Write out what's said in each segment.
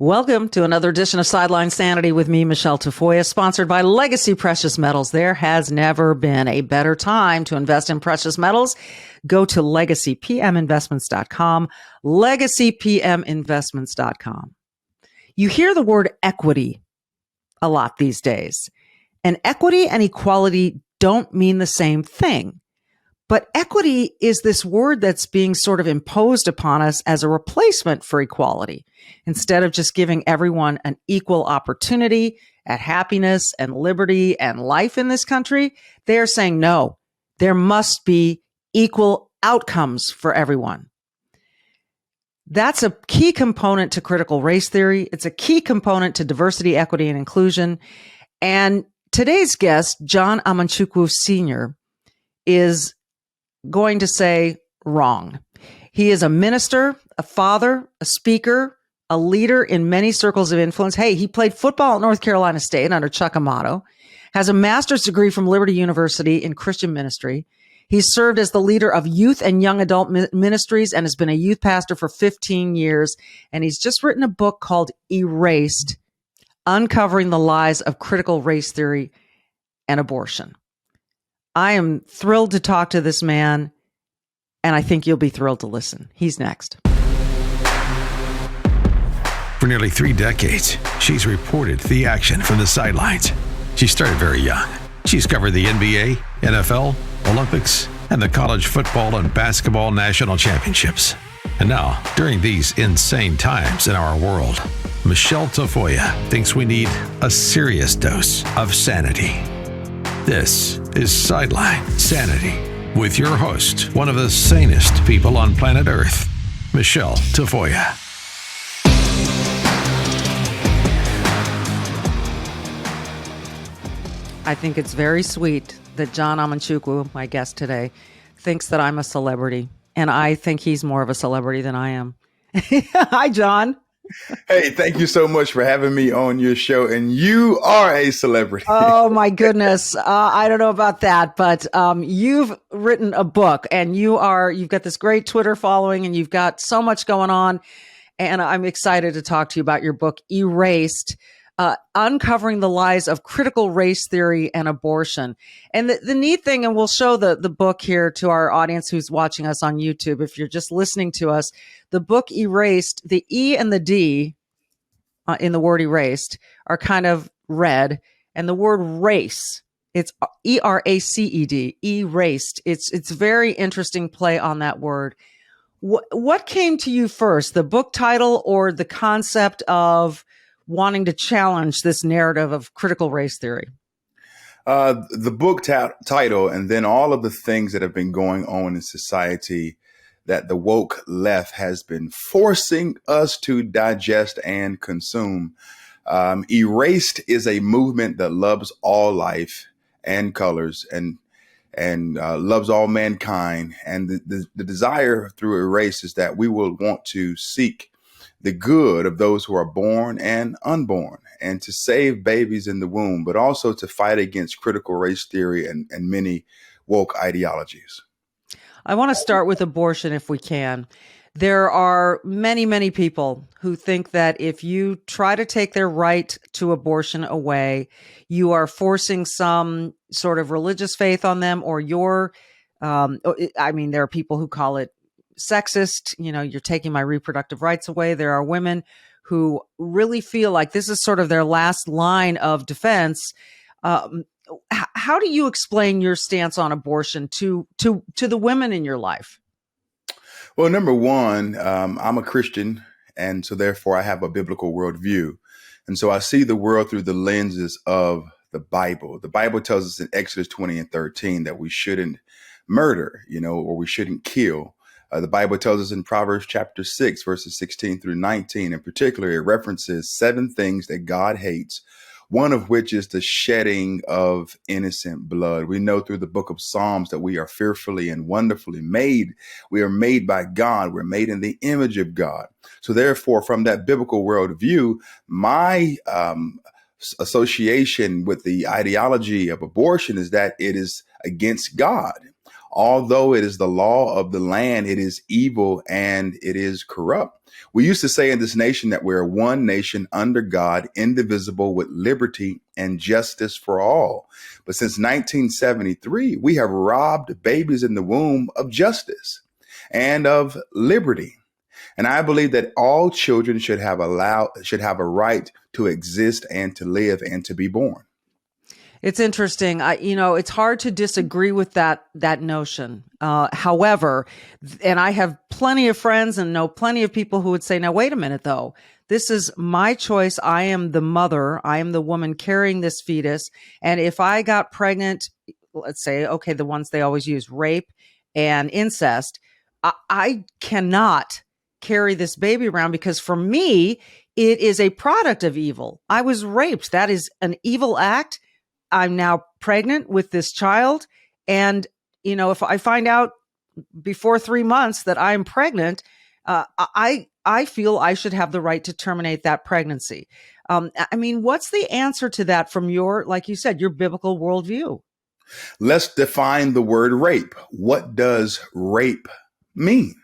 Welcome to another edition of Sideline Sanity with me, Michele Tafoya, sponsored by Legacy Precious Metals. There has never been a better time to invest in precious metals. Go to legacypminvestments.com, legacypminvestments.com. You hear the word equity a lot these days, and equity and equality don't mean the same thing. But equity is this word that's being sort of imposed upon us as a replacement for equality. Instead of just giving everyone an equal opportunity at happiness and liberty and life in this country, they are saying, no, there must be equal outcomes for everyone. That's a key component to critical race theory. It's a key component to diversity, equity, and inclusion. And today's guest, John Amanchukwu Sr., is going to say wrong. He is a minister, a father, a speaker, a leader in many circles of influence. Hey, he played football at North Carolina State under Chuck Amato, has a master's degree from Liberty University in Christian ministry. He's served as the leader of youth and young adult ministries and has been a youth pastor for 15 years. And he's just written a book called Erased, Uncovering the Lies of Critical Race Theory and Abortion. I am thrilled to talk to this man, and I think you'll be thrilled to listen. He's next. For nearly 3 decades, she's reported the action from the sidelines. She started very young. She's covered the NBA, NFL, Olympics, and the college football and basketball national championships. And now, during these insane times in our world, Michele Tafoya thinks we need a serious dose of sanity. This is Sideline Sanity with your host, one of the sanest people on planet Earth, Michele Tafoya. I think it's very sweet that John Amanchukwu, my guest today, thinks that I'm a celebrity, and I think he's more of a celebrity than I am. Hi, John. Hey, thank you so much for having me on your show. And you are a celebrity. Oh, my goodness. I don't know about that, but you've written a book and you've got this great Twitter following and you've got so much going on. And I'm excited to talk to you about your book, Erased, Uncovering the Lies of Critical Race Theory and Abortion. And the neat thing, and we'll show the book here to our audience who's watching us on YouTube, if you're just listening to us, the book Erased, the E and the D in the word erased are kind of red, and the word race, it's E-R-A-C-E-D, erased. It's very interesting play on that word. What came to you first, the book title or the concept of wanting to challenge this narrative of critical race theory? The book title, and then all of the things that have been going on in society that the woke left has been forcing us to digest and consume. Erased is a movement that loves all life and colors and loves all mankind. And the desire through Erased is that we will want to seek the good of those who are born and unborn, and to save babies in the womb, but also to fight against critical race theory and many woke ideologies. I want to start with abortion if we can. There are many, many people who think that if you try to take their right to abortion away, you are forcing some sort of religious faith on them, or there are people who call it sexist. You're taking my reproductive rights away. There are women who really feel like this is sort of their last line of defense. How do you explain your stance on abortion to the women in your life? Well, number one, I'm a Christian, and so therefore I have a biblical worldview. And so I see the world through the lenses of the Bible. The Bible tells us in Exodus 20 and 13 that we shouldn't murder, or we shouldn't kill. The Bible tells us in Proverbs chapter 6, verses 16 through 19, in particular, it references 7 things that God hates, one of which is the shedding of innocent blood. We know through the book of Psalms that we are fearfully and wonderfully made. We are made by God. We're made in the image of God. So therefore, from that biblical worldview, my association with the ideology of abortion is that it is against God. Although it is the law of the land, it is evil and it is corrupt. We used to say in this nation that we're one nation under God, indivisible, with liberty and justice for all. But since 1973, we have robbed babies in the womb of justice and of liberty. And I believe that all children should have a right to exist and to live and to be born. It's interesting. It's hard to disagree with that notion. However, and I have plenty of friends and know plenty of people who would say, now, wait a minute, though. This is my choice. I am the mother. I am the woman carrying this fetus. And if I got pregnant, let's say, okay, the ones they always use, rape and incest, I cannot carry this baby around because for me, it is a product of evil. I was raped. That is an evil act. I'm now pregnant with this child. And, if I find out before 3 months that I'm pregnant, I feel I should have the right to terminate that pregnancy. What's the answer to that from your, like you said, your biblical worldview? Let's define the word rape. What does rape mean?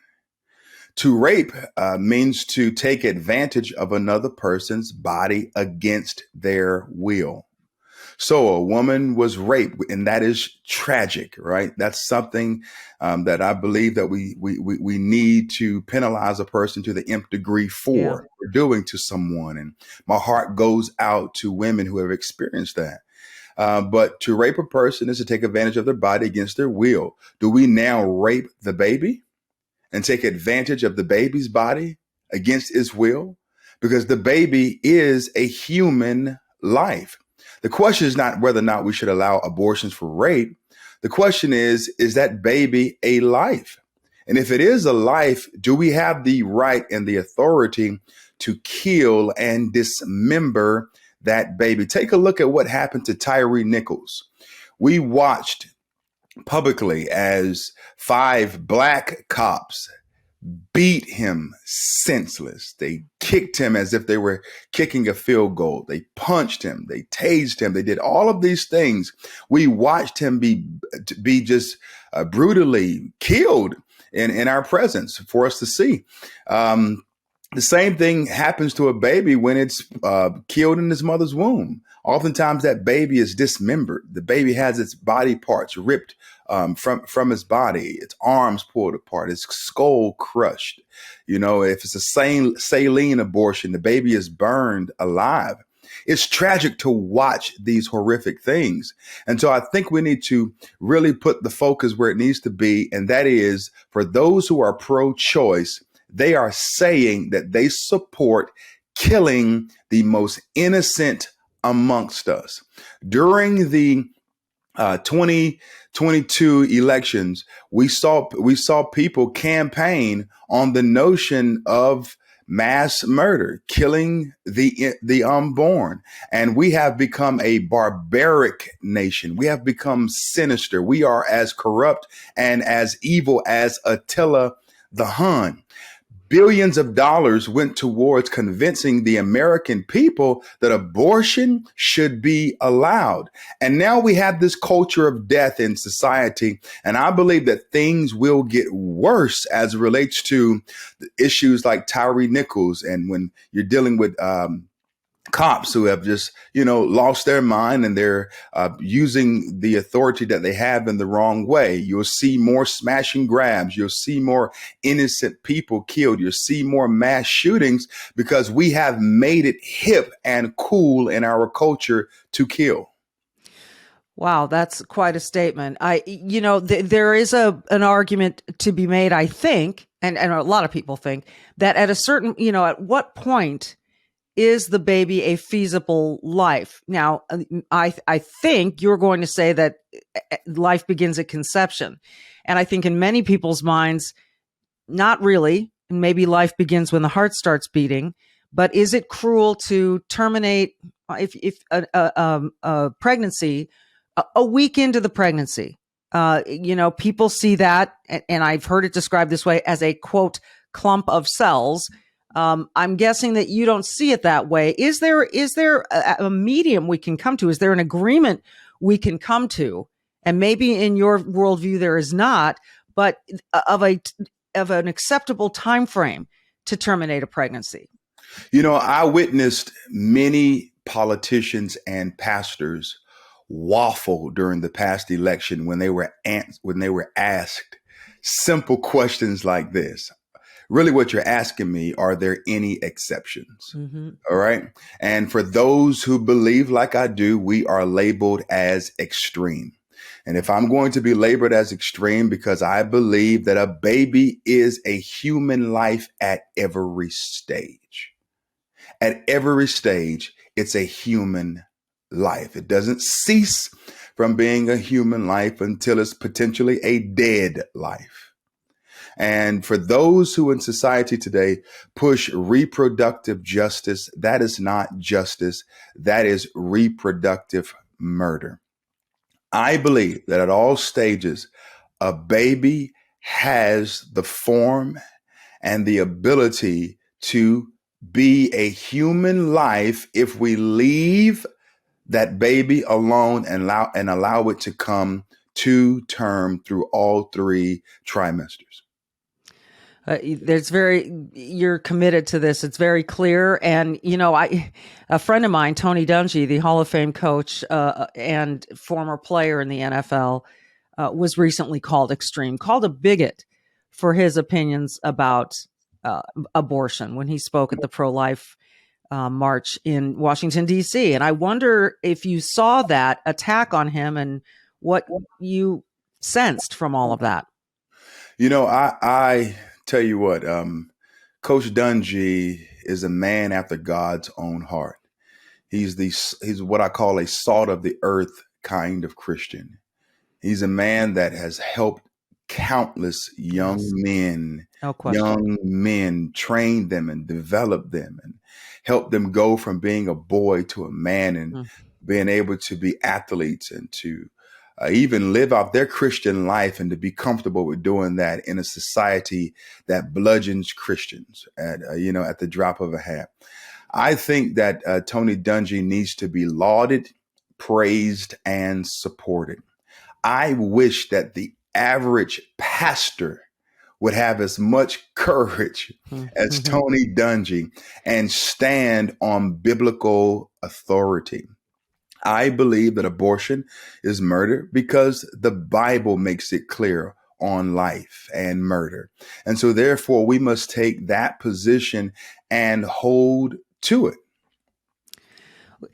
To rape means to take advantage of another person's body against their will. So a woman was raped, and that is tragic, right? That's something that I believe that we need to penalize a person to the nth degree for doing to someone. And my heart goes out to women who have experienced that. But to rape a person is to take advantage of their body against their will. Do we now rape the baby and take advantage of the baby's body against its will? Because the baby is a human life. The question is not whether or not we should allow abortions for rape. The question is that baby a life? And if it is a life, do we have the right and the authority to kill and dismember that baby? Take a look at what happened to Tyree Nichols. We watched publicly as 5 black cops beat him senseless. They kicked him as if they were kicking a field goal. They punched him. They tased him. They did all of these things. We watched him be just brutally killed in our presence for us to see. The same thing happens to a baby when it's killed in its mother's womb. Oftentimes that baby is dismembered. The baby has its body parts ripped from its body, its arms pulled apart, its skull crushed. If it's a saline abortion, the baby is burned alive. It's tragic to watch these horrific things. And so I think we need to really put the focus where it needs to be. And that is for those who are pro-choice, they are saying that they support killing the most innocent amongst us. During the 2022 elections, we saw people campaign on the notion of mass murder, killing the unborn. And we have become a barbaric nation. We have become sinister. We are as corrupt and as evil as Attila the Hun. Billions of dollars went towards convincing the American people that abortion should be allowed. And now we have this culture of death in society. And I believe that things will get worse as it relates to issues like Tyree Nichols. And when you're dealing with cops who have just, lost their mind and they're using the authority that they have in the wrong way. You'll see more smash and grabs. You'll see more innocent people killed. You'll see more mass shootings because we have made it hip and cool in our culture to kill. Wow, that's quite a statement. There is an argument to be made, I think, and a lot of people think that at a certain, at what point is the baby a feasible life? Now, I think you're going to say that life begins at conception. And I think in many people's minds, not really. And maybe life begins when the heart starts beating. But is it cruel to terminate if a pregnancy a week into the pregnancy? People see that, and I've heard it described this way, as a, quote, clump of cells. I'm guessing that you don't see it that way. Is there a medium we can come to? Is there an agreement we can come to And maybe in your worldview there is not, but of an acceptable time frame to terminate a pregnancy. I witnessed many politicians and pastors waffle during the past election when they were asked simple questions like this. Really, what you're asking me, are there any exceptions? Mm-hmm. All right. And for those who believe like I do, we are labeled as extreme. And if I'm going to be labeled as extreme because I believe that a baby is a human life at every stage. At every stage, it's a human life. It doesn't cease from being a human life until it's potentially a dead life. And for those who in society today push reproductive justice, that is not justice. That is reproductive murder. I believe that at all stages, a baby has the form and the ability to be a human life if we leave that baby alone and allow it to come to term through all 3 trimesters. You're committed to this. It's very clear. And, a friend of mine, Tony Dungy, the Hall of Fame coach and former player in the NFL, was recently called extreme, called a bigot for his opinions about abortion when he spoke at the pro-life march in Washington, D.C. And I wonder if you saw that attack on him and what you sensed from all of that. I tell you what, Coach Dungy is a man after God's own heart. He's what I call a salt of the earth kind of Christian. He's a man that has helped countless young men, train them and develop them and help them go from being a boy to a man and being able to be athletes and to even live out their Christian life and to be comfortable with doing that in a society that bludgeons Christians at the drop of a hat. I think that Tony Dungy needs to be lauded, praised, and supported. I wish that the average pastor would have as much courage as Tony Dungy and stand on biblical authority. I believe that abortion is murder because the Bible makes it clear on life and murder. And so therefore we must take that position and hold to it.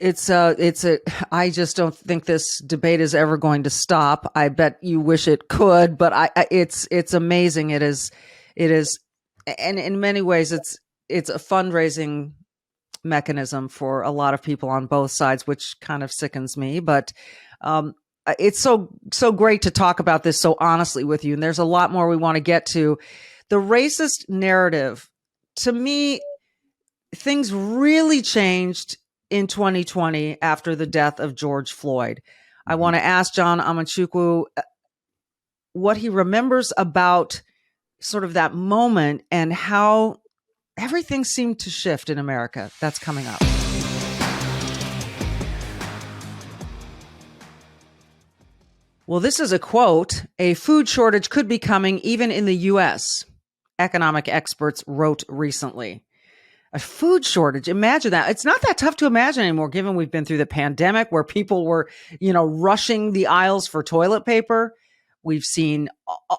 I just don't think this debate is ever going to stop. I bet you wish it could, but it's amazing. It is, and in many ways it's a fundraising mechanism for a lot of people on both sides, which kind of sickens me, but, it's so great to talk about this so honestly with you. And there's a lot more we want to get to. The racist narrative, to me, things really changed in 2020 after the death of George Floyd. I want to ask John Amanchukwu what he remembers about sort of that moment and how everything seemed to shift in America. That's coming up. Well, this is a quote. A food shortage could be coming even in the U.S., economic experts wrote recently. A food shortage. Imagine that. It's not that tough to imagine anymore, given we've been through the pandemic where people were, rushing the aisles for toilet paper. We've seen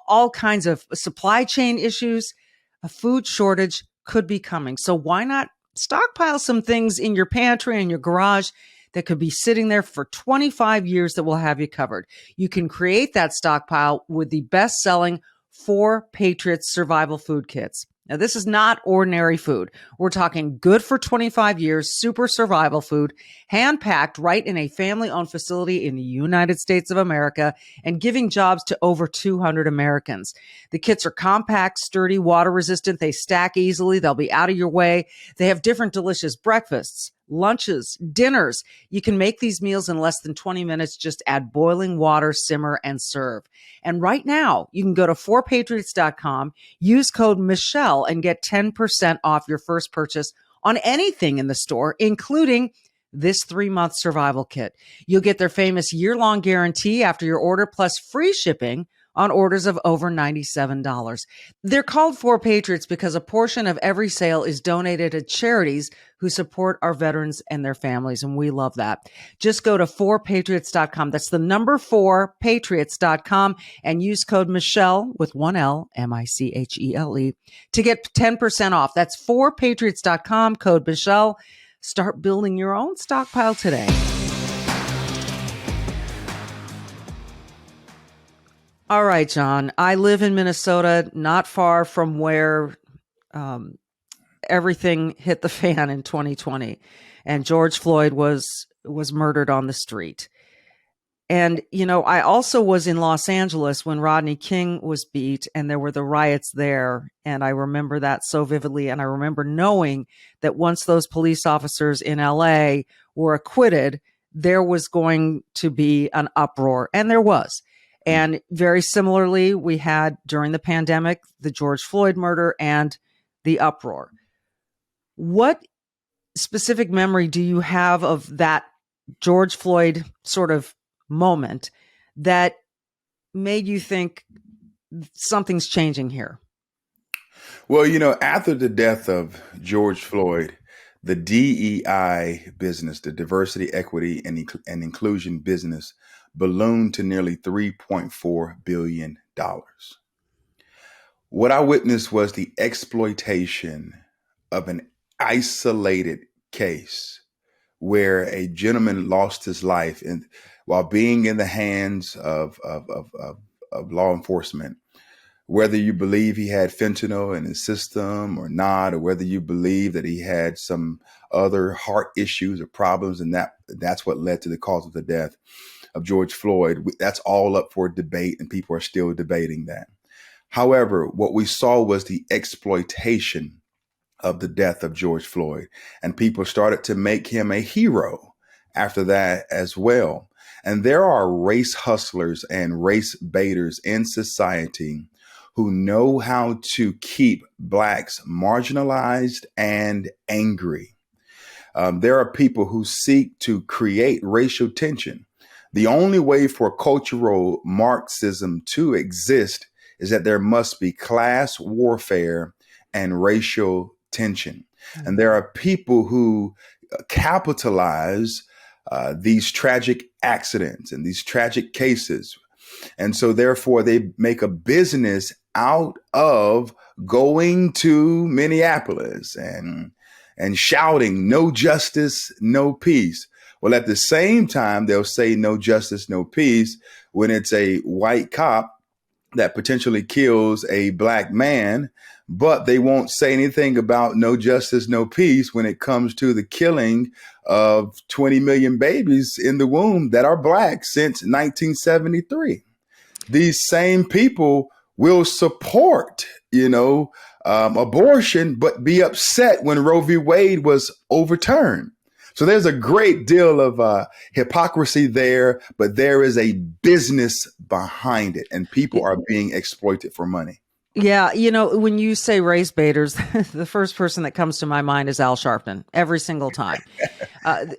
all kinds of supply chain issues. A food shortage could be coming. So why not stockpile some things in your pantry and your garage that could be sitting there for 25 years that will have you covered? You can create that stockpile with the best-selling 4 Patriots survival food kits. Now, this is not ordinary food. We're talking good for 25 years, super survival food, hand-packed right in a family-owned facility in the United States of America and giving jobs to over 200 Americans. The kits are compact, sturdy, water-resistant. They stack easily. They'll be out of your way. They have different delicious breakfasts, lunches, dinners. You can make these meals in less than 20 minutes. Just add boiling water, simmer, and serve. And right now, you can go to 4patriots.com, use code Michele, and get 10% off your first purchase on anything in the store, including this 3-month survival kit. You'll get their famous year-long guarantee after your order, plus free shipping on orders of over $97. They're called 4 Patriots because a portion of every sale is donated to charities who support our veterans and their families, and we love that. Just go to 4patriots.com. That's the number 4patriots.com and use code Michele with 1L, Michele, to get 10% off. That's 4patriots.com, code Michele. Start building your own stockpile today. All right, John. I live in Minnesota, not far from where everything hit the fan in 2020, and George Floyd was murdered on the street. And, you know, I also was in Los Angeles when Rodney King was beat and there were the riots there. And I remember that so vividly. And I remember knowing that once those police officers in LA were acquitted, there was going to be an uproar. And there was. And very similarly, we had during the pandemic, the George Floyd murder and the uproar. What specific memory do you have of that George Floyd sort of moment that made you think something's changing here? Well, you know, after the death of George Floyd, the DEI business, the diversity, equity, and inclusion business, ballooned to nearly $3.4 billion. What I witnessed was the exploitation of an isolated case where a gentleman lost his life while being in the hands of law enforcement. Whether you believe he had fentanyl in his system or not, or whether you believe that he had some other heart issues or problems, and that's what led to the cause of the death of George Floyd, that's all up for debate, and people are still debating that. However, what we saw was the exploitation of the death of George Floyd, and people started to make him a hero after that as well. And there are race hustlers and race baiters in society who know how to keep Blacks marginalized and angry. There are people who seek to create racial tension. The only way for cultural Marxism to exist is that there must be class warfare and racial tension. And there are people who capitalize these tragic accidents and these tragic cases. And so therefore they make a business out of going to Minneapolis and shouting, "No justice, no peace." Well, at the same time, they'll say "no justice, no peace" when it's a white cop that potentially kills a Black man, but they won't say anything about no justice, no peace when it comes to the killing of 20 million babies in the womb that are Black since 1973. These same people will support, abortion, but be upset when Roe v. Wade was overturned. So there's a great deal of hypocrisy there, but there is a business behind it, and people are being exploited for money. Yeah, when you say race baiters, the first person that comes to my mind is Al Sharpton every single time.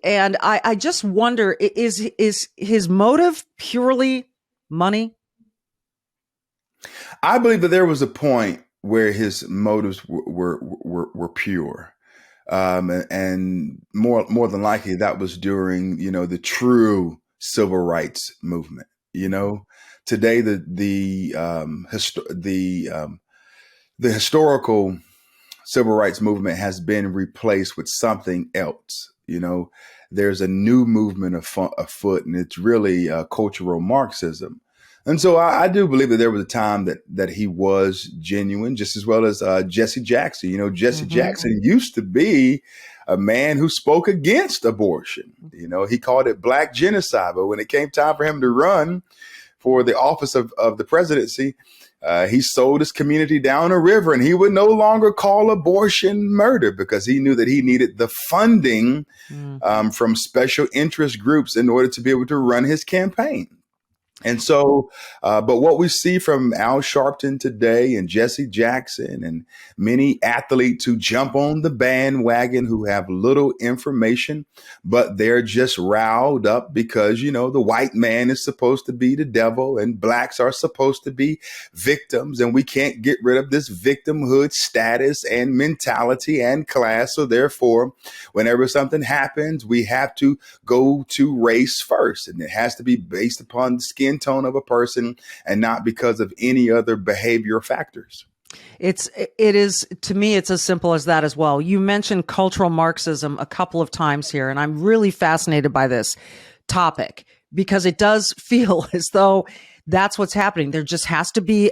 And I just wonder, is his motive purely money? I believe that there was a point where his motives were pure. And more than likely that was during, the true civil rights movement. Today, the historical civil rights movement has been replaced with something else. There's a new movement afoot, and it's really cultural Marxism. And so I do believe that there was a time that he was genuine, just as well as Jesse Jackson. Jesse Jackson used to be a man who spoke against abortion. He called it Black genocide. But when it came time for him to run for the office of the presidency, he sold his community down a river, and he would no longer call abortion murder because he knew that he needed the funding from special interest groups in order to be able to run his campaign. And so, but what we see from Al Sharpton today and Jesse Jackson and many athletes who jump on the bandwagon who have little information, but they're just riled up because, the white man is supposed to be the devil and blacks are supposed to be victims. And we can't get rid of this victimhood status and mentality and class. So therefore, whenever something happens, we have to go to race first. And it has to be based upon the skin tone of a person and not because of any other behavior factors. It is, to me, it's as simple as that as well. You mentioned cultural Marxism a couple of times here, and I'm really fascinated by this topic because it does feel as though that's what's happening. There just has to be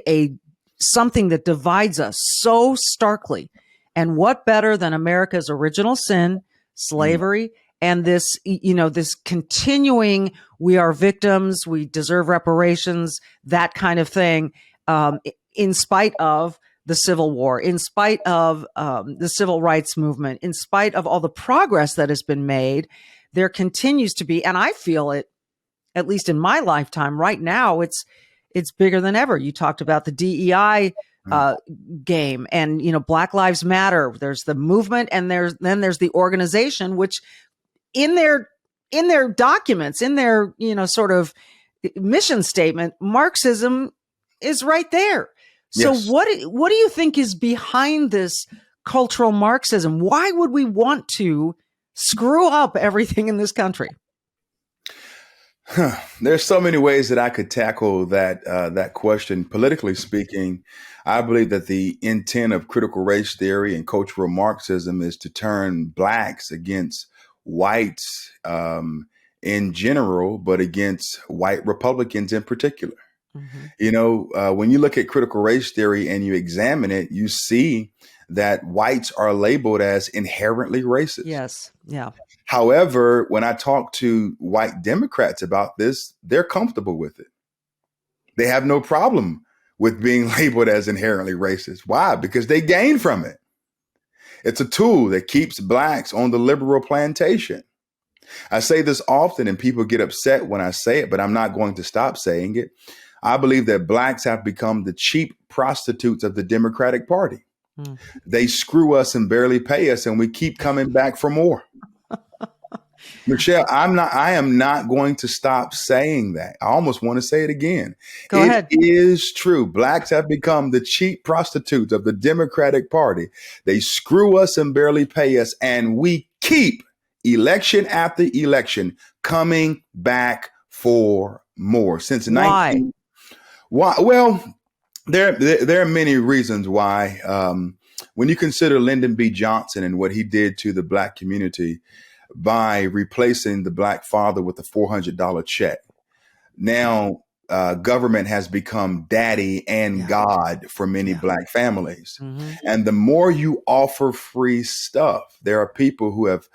something that divides us so starkly. And what better than America's original sin, slavery, and this, this continuing, we are victims, we deserve reparations, that kind of thing, in spite of the Civil War, in spite of the civil rights movement, in spite of all the progress that has been made, there continues to be, and I feel it, at least in my lifetime right now, it's bigger than ever. You talked about the DEI game and, Black Lives Matter. There's the movement and there's the organization, which in their documents, in their, sort of mission statement, Marxism is right there. So Yes. what do you think is behind this cultural Marxism? Why would we want to screw up everything in this country? There's so many ways that I could tackle that question. Politically speaking, I believe that the intent of critical race theory and cultural Marxism is to turn blacks against whites in general, but against white Republicans in particular. Mm-hmm. When you look at critical race theory and you examine it, you see that whites are labeled as inherently racist. Yes. Yeah. However, when I talk to white Democrats about this, they're comfortable with it. They have no problem with being labeled as inherently racist. Why? Because they gain from it. It's a tool that keeps blacks on the liberal plantation. I say this often and people get upset when I say it, but I'm not going to stop saying it. I believe that blacks have become the cheap prostitutes of the Democratic Party. They screw us and barely pay us, and we keep coming back for more. Michele, I am not going to stop saying that. I almost want to say it again. Go ahead. It is true. Blacks have become the cheap prostitutes of the Democratic Party. They screw us and barely pay us, and we keep election after election coming back for more. Since Why? Well, there are many reasons why. When you consider Lyndon B. Johnson and what he did to the black community by replacing the black father with a $400 check, now government has become daddy and God for many black families. Mm-hmm. And the more you offer free stuff, there are people who have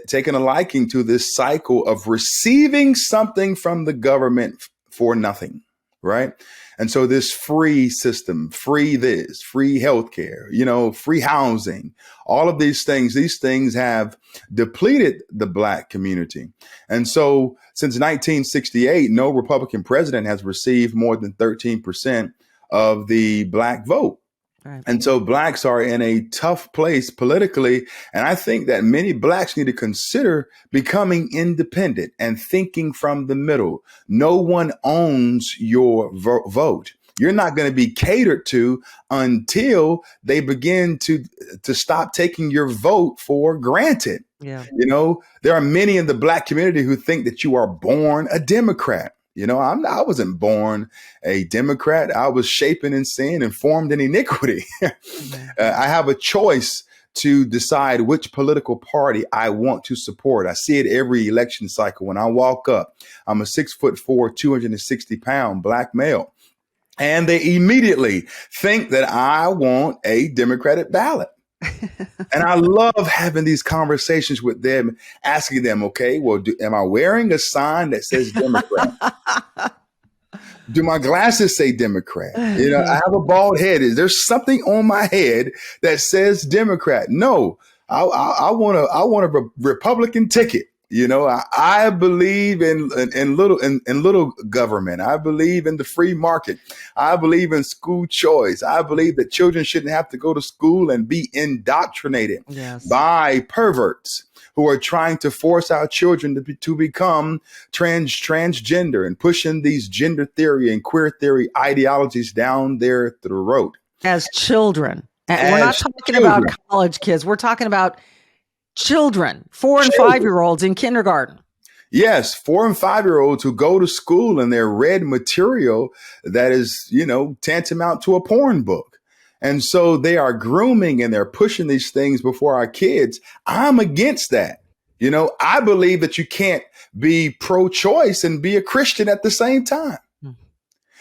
taken a liking to this cycle of receiving something from the government for nothing. Right. And so this free system, free this, free healthcare, free housing, all of these things have depleted the black community. And so since 1968, no Republican president has received more than 13% of the black vote. Right. And so blacks are in a tough place politically. And I think that many blacks need to consider becoming independent and thinking from the middle. No one owns your vote. You're not going to be catered to until they begin to stop taking your vote for granted. Yeah. There are many in the black community who think that you are born a Democrat. I wasn't born a Democrat. I was shapen in sin and formed in iniquity. I have a choice to decide which political party I want to support. I see it every election cycle. When I walk up, I'm a 6'4", 260-pound black male. And they immediately think that I want a Democratic ballot. And I love having these conversations with them, asking them, okay, well, am I wearing a sign that says Democrat? Do my glasses say Democrat? I have a bald head. Is there something on my head that says Democrat? No, I want a Republican ticket. I believe in little government. I believe in the free market. I believe in school choice. I believe that children shouldn't have to go to school and be indoctrinated Yes. by perverts who are trying to force our children to become transgender and pushing these gender theory and queer theory ideologies down their throat. As children. And we're not As talking about children. college kids. We're talking about children, 4 and Children. 5-year-olds in kindergarten. Yes, 4 and 5-year-olds who go to school and they're read material that is, tantamount to a porn book. And so they are grooming and they're pushing these things before our kids. I'm against that. I believe that you can't be pro-choice and be a Christian at the same time.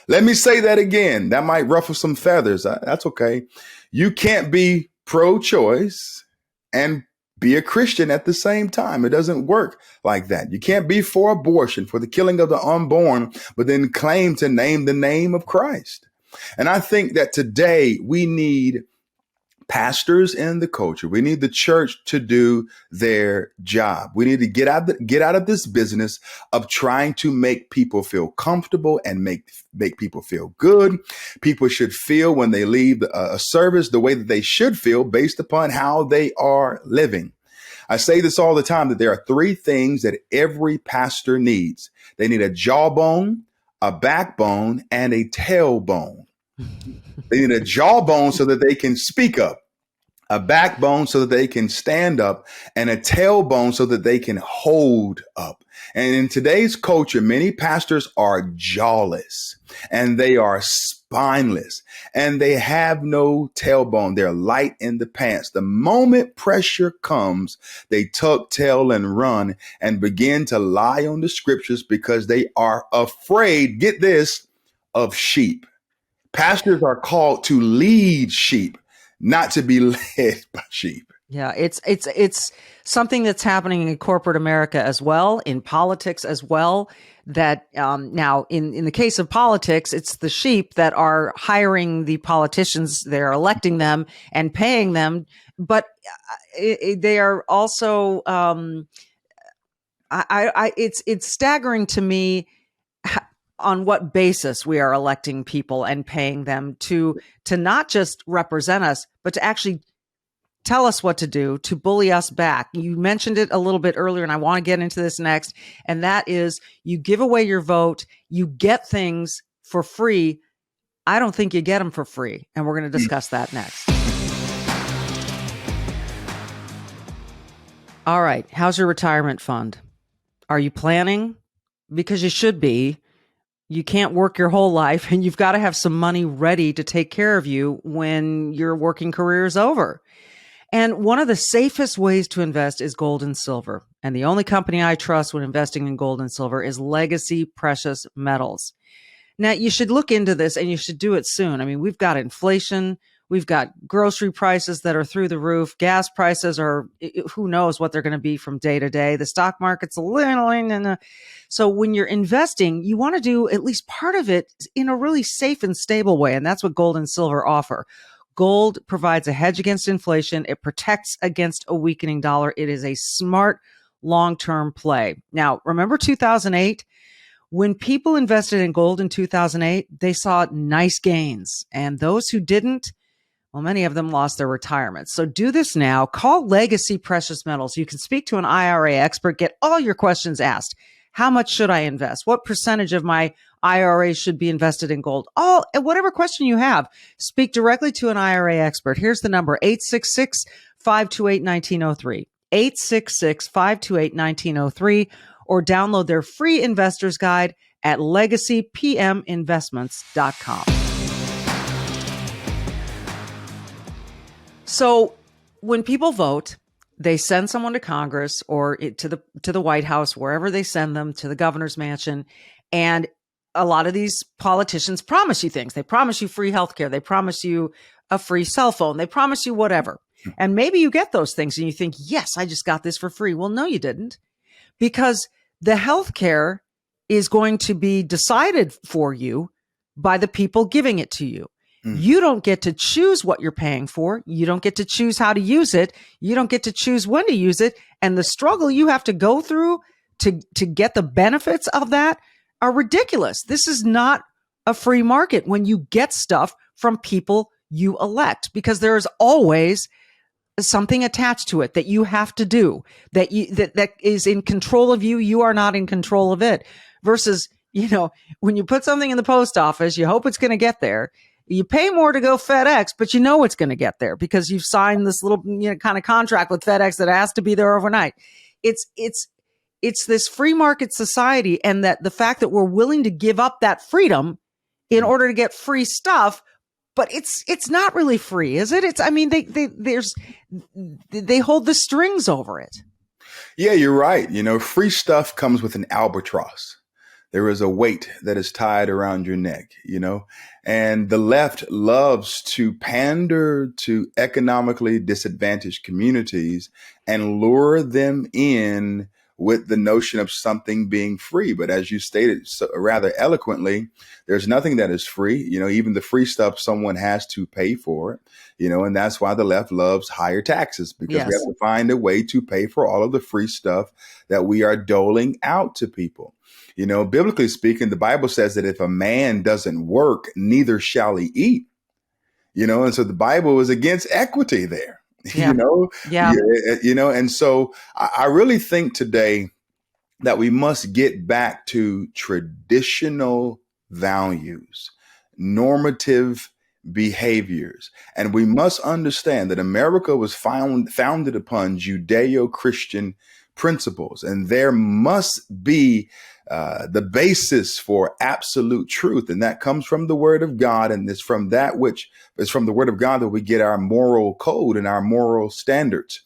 Let me say that again. That might ruffle some feathers. That's okay. You can't be pro-choice and be a Christian at the same time. It doesn't work like that. You can't be for abortion, for the killing of the unborn, but then claim to name the name of Christ. And I think that today we need pastors in the culture. We need the church to do their job. We need to get out of this business of trying to make people feel comfortable and make people feel good. People should feel when they leave a service the way that they should feel based upon how they are living. I say this all the time, that there are 3 things that every pastor needs. They need a jawbone, a backbone, and a tailbone. They need a jawbone so that they can speak up, a backbone so that they can stand up, and a tailbone so that they can hold up. And in today's culture, many pastors are jawless and they are spineless and they have no tailbone. They're light in the pants. The moment pressure comes, they tuck tail and run and begin to lie on the scriptures because they are afraid, get this, of sheep. Pastors are called to lead sheep, not to be led by sheep. Yeah, it's something that's happening in corporate America as well, in politics as well. That now, in the case of politics, it's the sheep that are hiring the politicians. They're electing them and paying them, but they are also. It's staggering to me on what basis we are electing people and paying them to not just represent us, but to actually tell us what to do, to bully us back. You mentioned it a little bit earlier, and I want to get into this next. And that is, you give away your vote, you get things for free. I don't think you get them for free. And we're going to discuss that next. All right. How's your retirement fund? Are you planning? Because you should be. You can't work your whole life, and you've got to have some money ready to take care of you when your working career is over. And one of the safest ways to invest is gold and silver. And the only company I trust when investing in gold and silver is Legacy Precious Metals. Now, you should look into this, and you should do it soon. I mean, we've got inflation. We've got grocery prices that are through the roof. Gas prices are, who knows what they're going to be from day to day. The stock market's a little. So when you're investing, you want to do at least part of it in a really safe and stable way. And that's what gold and silver offer. Gold provides a hedge against inflation. It protects against a weakening dollar. It is a smart long-term play. Now, remember 2008? When people invested in gold in 2008, they saw nice gains. And those who didn't, well, many of them lost their retirement. So do this now. Call Legacy Precious Metals. You can speak to an IRA expert, get all your questions asked. How much should I invest? What percentage of my IRA should be invested in gold? Whatever question you have, speak directly to an IRA expert. Here's the number, 866-528-1903, 866-528-1903, or download their free investor's guide at legacypminvestments.com. So when people vote, they send someone to Congress or to the White House, wherever they send them, to the governor's mansion. And a lot of these politicians promise you things. They promise you free healthcare. They promise you a free cell phone. They promise you whatever. And maybe you get those things and you think, yes, I just got this for free. Well, no, you didn't, because the healthcare is going to be decided for you by the people giving it to you. You don't get to choose what you're paying for. You don't get to choose how to use it. You don't get to choose when to use it. And the struggle you have to go through to get the benefits of that are ridiculous. This is not a free market when you get stuff from people you elect, because there is always something attached to it that you have to do, that is in control of you. You are not in control of it. Versus, when you put something in the post office, you hope it's going to get there. You pay more to go FedEx, but you know it's going to get there because you've signed this little kind of contract with FedEx that has to be there overnight. It's this free market society, and that the fact that we're willing to give up that freedom in order to get free stuff, but it's not really free, is it? They hold the strings over it. Yeah, you're right. Free stuff comes with an albatross. There is a weight that is tied around your neck, and the left loves to pander to economically disadvantaged communities and lure them in with the notion of something being free. But as you stated so rather eloquently, there's nothing that is free. Even the free stuff, someone has to pay for it, and that's why the left loves higher taxes, because we have to find a way to pay for all of the free stuff that we are doling out to people. Biblically speaking, the Bible says that if a man doesn't work, neither shall he eat, and so the Bible is against equity there. Yeah. And so I really think today that we must get back to traditional values, normative behaviors. And we must understand that America was founded upon Judeo-Christian principles, and there must be the basis for absolute truth. And that comes from the word of God. And it's from that which is from the word of God that we get our moral code and our moral standards.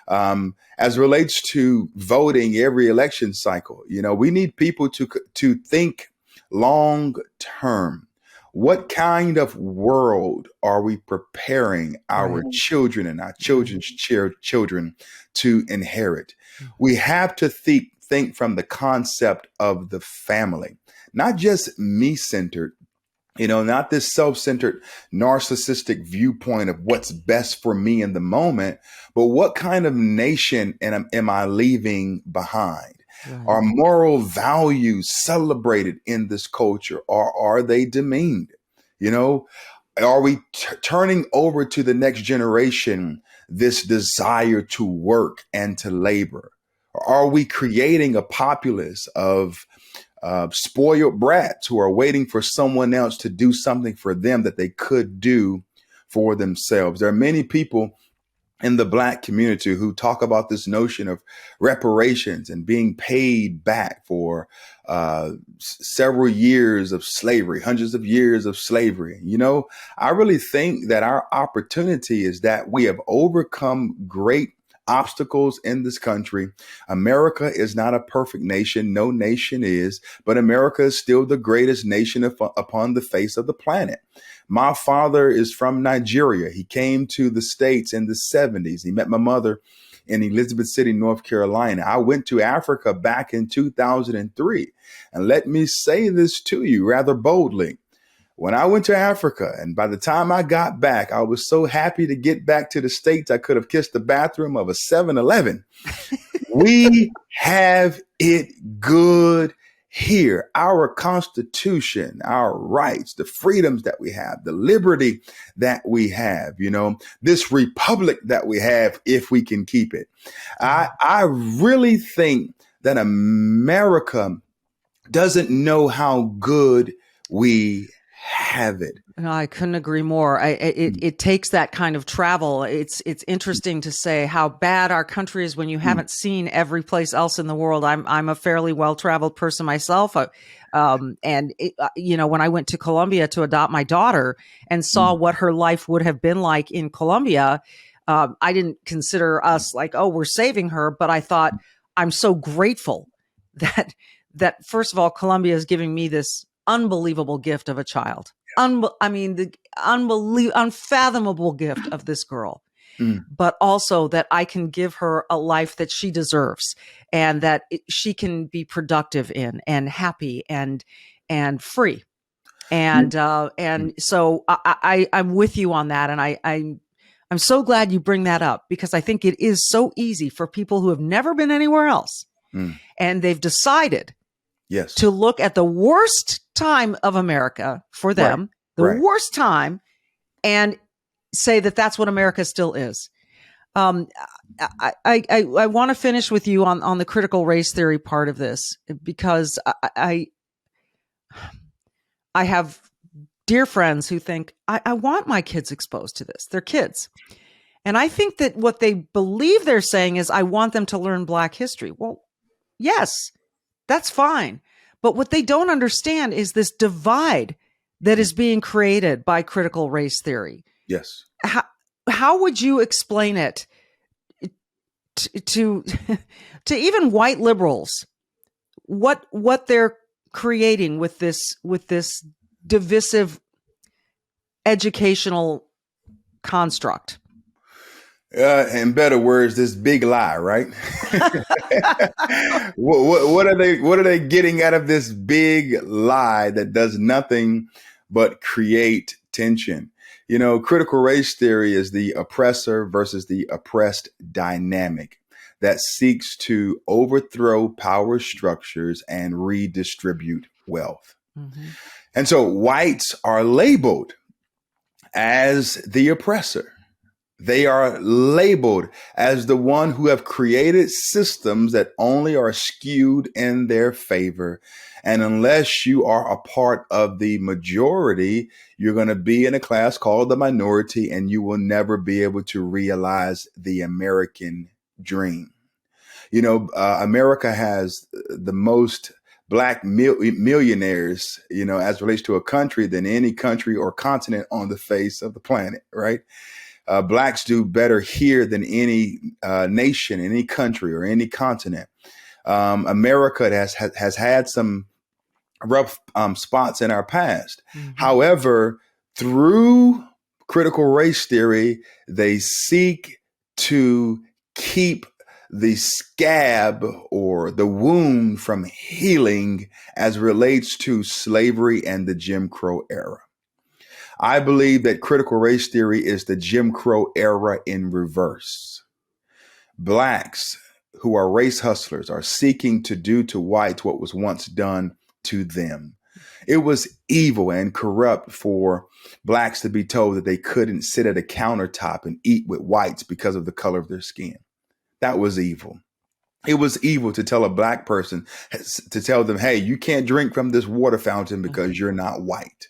As relates to voting every election cycle, we need people to think long term. What kind of world are we preparing our children and our children's children to inherit? We have to think from the concept of the family, not just me-centered, not this self-centered, narcissistic viewpoint of what's best for me in the moment, but what kind of nation am I leaving behind? Right. Are moral values celebrated in this culture, or are they demeaned? Are we turning over to the next generation this desire to work and to labor? Or are we creating a populace of spoiled brats who are waiting for someone else to do something for them that they could do for themselves? There are many people in the Black community who talk about this notion of reparations and being paid back for several years of slavery, hundreds of years of slavery. I really think that our opportunity is that we have overcome great obstacles in this country. America is not a perfect nation. No nation is, but America is still the greatest nation upon the face of the planet. My father is from Nigeria. He came to the States in the 70s. He met my mother in Elizabeth City, North Carolina. I went to Africa back in 2003. And let me say this to you rather boldly. When I went to Africa, and by the time I got back, I was so happy to get back to the States, I could have kissed the bathroom of a 7-Eleven. We have it good here. Our Constitution, our rights, the freedoms that we have, the liberty that we have, this republic that we have, if we can keep it. I really think that America doesn't know how good we have it. No, I couldn't agree more. It takes that kind of travel. It's interesting to say how bad our country is when you haven't seen every place else in the world. I'm a fairly well-traveled person myself. When I went to Colombia to adopt my daughter and saw what her life would have been like in Colombia, I didn't consider us like, oh, we're saving her, but I thought I'm so grateful that first of all, Colombia is giving me this unbelievable gift of a child. The unfathomable gift of this girl, but also that I can give her a life that she deserves and that she can be productive in and happy and free. And so I'm with you on that. And I'm so glad you bring that up, because I think it is so easy for people who have never been anywhere else and they've decided Yes. to look at the worst time of America for them, the worst time, and say that that's what America still is. I want to finish with you on the critical race theory part of this, because I have dear friends who think I want my kids exposed to this. They're kids. And I think that what they believe they're saying is, I want them to learn Black history. Well, yes, that's fine. But what they don't understand is this divide that is being created by critical race theory. Yes. How would you explain it to even white liberals? What they're creating with this divisive educational construct? In better words, this big lie, right? What are they getting out of this big lie that does nothing but create tension? You know, critical race theory is the oppressor versus the oppressed dynamic that seeks to overthrow power structures and redistribute wealth. Mm-hmm. And so whites are labeled as the oppressor. They are labeled as the one who have created systems that only are skewed in their favor. And unless you are a part of the majority, you're going to be in a class called the minority, and you will never be able to realize the American dream. You know, America has the most Black millionaires, you know, as relates to a country than any country or continent on the face of the planet, right? Blacks do better here than any nation, any country, or any continent. America has had some rough spots in our past. Mm-hmm. However, through critical race theory, they seek to keep the scab or the wound from healing as relates to slavery and the Jim Crow era. I believe that critical race theory is the Jim Crow era in reverse. Blacks who are race hustlers are seeking to do to whites what was once done to them. It was evil and corrupt for Blacks to be told that they couldn't sit at a countertop and eat with whites because of the color of their skin. That was evil. It was evil to tell a Black person, to tell them, hey, you can't drink from this water fountain because you're not white.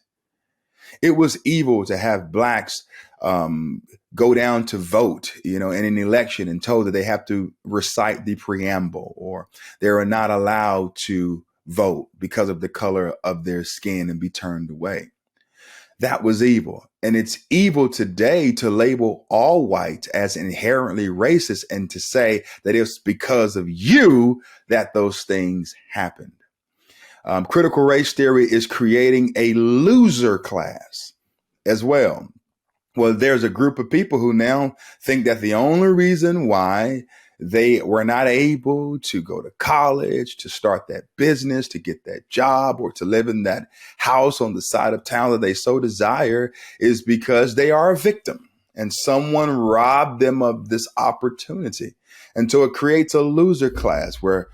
It was evil to have Blacks go down to vote, you know, in an election and told that they have to recite the preamble, or they are not allowed to vote because of the color of their skin and be turned away. That was evil. And it's evil today to label all whites as inherently racist and to say that it's because of you that those things happened. Critical race theory is creating a loser class as well. Well, there's a group of people who now think that the only reason why they were not able to go to college, to start that business, to get that job, or to live in that house on the side of town that they so desire is because they are a victim and someone robbed them of this opportunity. And so it creates a loser class where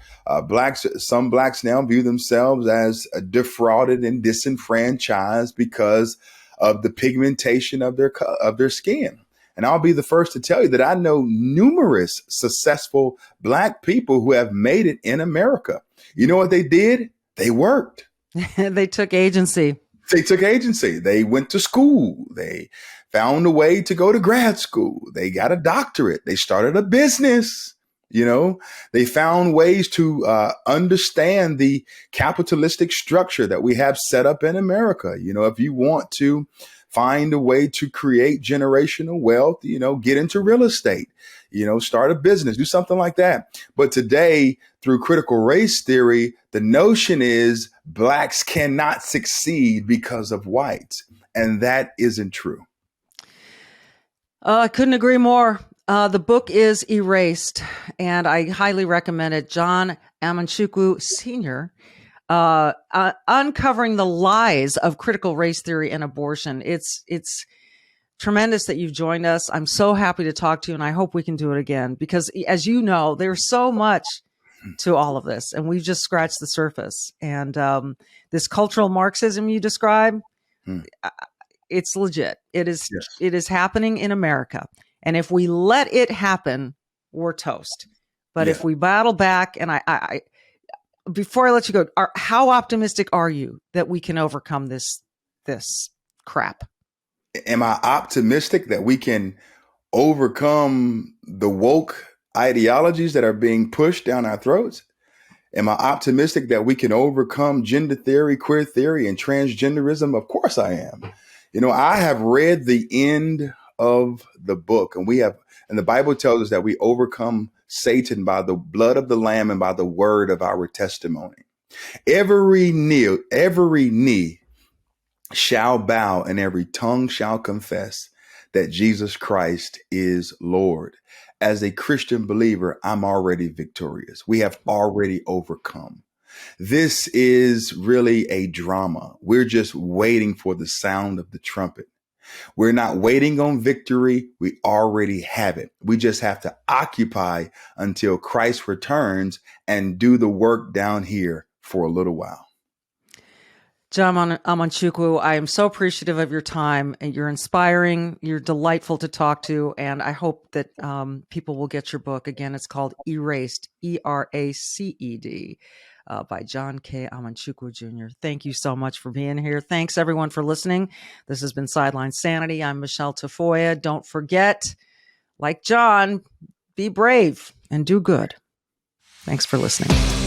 some blacks now view themselves as defrauded and disenfranchised because of the pigmentation of their skin. And I'll be the first to tell you that I know numerous successful Black people who have made it in America. You know what they did? They worked. They took agency. They went to school. They found a way to go to grad school. They got a doctorate. They started a business. You know, they found ways to understand the capitalistic structure that we have set up in America. You know, if you want to find a way to create generational wealth, you know, get into real estate, you know, start a business, do something like that. But today, through critical race theory, the notion is Blacks cannot succeed because of whites. And that isn't true. I couldn't agree more. The book is Erased, and I highly recommend it. John Amanchukwu Sr. uncovering the lies of critical race theory and abortion. It's tremendous that you've joined us. I'm so happy to talk to you, and I hope we can do it again, because as you know, there's so much to all of this, and we've just scratched the surface. And this cultural Marxism you describe, it's legit. It is. Yes. It is happening in America, and if we let it happen, we're toast. But if we battle back, and I before I let you go, how optimistic are you that we can overcome this crap? Am I optimistic that we can overcome the woke ideologies that are being pushed down our throats? Am I optimistic that we can overcome gender theory, queer theory, and transgenderism? Of course I am. I have read the end of the book, and the Bible tells us that we overcome Satan by the blood of the Lamb and by the word of our testimony. Every knee shall bow and every tongue shall confess that Jesus Christ is Lord. As a Christian believer, I'm already victorious. We have already overcome. This is really a drama. We're just waiting for the sound of the trumpet. We're not waiting on victory. We already have it. We just have to occupy until Christ returns and do the work down here for a little while. John Amanchukwu, I am so appreciative of your time, and you're inspiring. You're delightful to talk to, and I hope that people will get your book. Again, it's called Erased, Eraced, by John K. Amanchukwu Jr. Thank you so much for being here. Thanks, everyone, for listening. This has been Sideline Sanity. I'm Michele Tafoya. Don't forget, like John, be brave and do good. Thanks for listening.